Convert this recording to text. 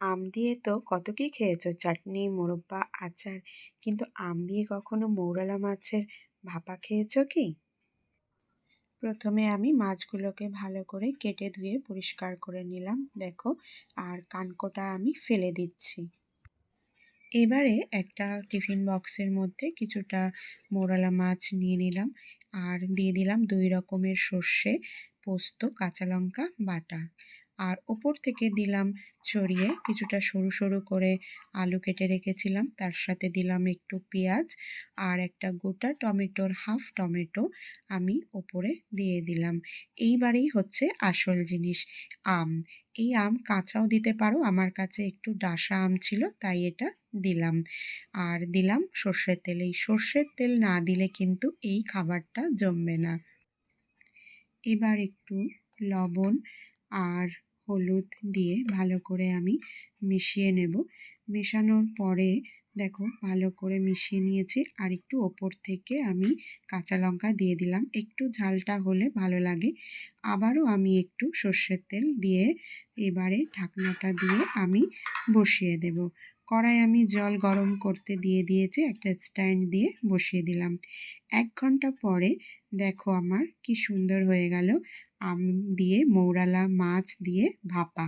আম দিয়ে তো কত কি খেয়েছো, চাটনি, মোরব্বা, আচার, কিন্তু আম দিয়ে কখনো মৌরলা মাছের ভাপা খেয়েছো কি? প্রথমে আমি মাছগুলোকে ভালো করে কেটে ধুয়ে পরিষ্কার করে নিলাম, দেখো। আর কানকোটা আমি ফেলে দিচ্ছি। এবারে একটা টিফিন বক্সের মধ্যে কিছুটা মৌরলা মাছ নিয়ে নিলাম, আর দিয়ে দিলাম 2 রকমের সর্ষে, পোস্ত, কাঁচা লঙ্কা বাটা। আর ওপর থেকে দিলাম ছড়িয়ে কিছুটা সরু সরু করে আলু কেটে রেখেছিলাম, তার সাথে দিলাম একটু পেঁয়াজ আর একটা গোটা টমেটোর হাফ টমেটো আমি ওপরে দিয়ে দিলাম। এইবারেই হচ্ছে আসল জিনিস, আম। এই আম কাঁচাও দিতে পারো, আমার কাছে একটু ডাসা আম ছিল তাই এটা দিলাম। আর দিলাম সর্ষের তেল। এই সর্ষের তেল না দিলে কিন্তু এই খাবারটা জমবে না। এবার একটু লবণ আর হলুদ দিয়ে ভালো করে আমি মিশিয়ে নেব। মেশানোর পরে দেখো ভালো করে মিশিয়ে নিয়েছি, আর একটু ওপর থেকে আমি কাঁচা লঙ্কা দিয়ে দিলাম, একটু ঝালটা হলে ভালো লাগে। আবারও আমি একটু সর্ষের তেল দিয়ে এবারে ঢাকনাটা দিয়ে আমি বসিয়ে দেব। কড়াই আমি জল গরম করতে দিয়ে দিয়েছি, একটা স্ট্যান্ড দিয়ে বসিয়ে দিলাম। 1 ঘন্টা পরে দেখো আমার কি সুন্দর হয়ে গেল আম দিয়ে মৌরলা মাছ দিয়ে ভাপা।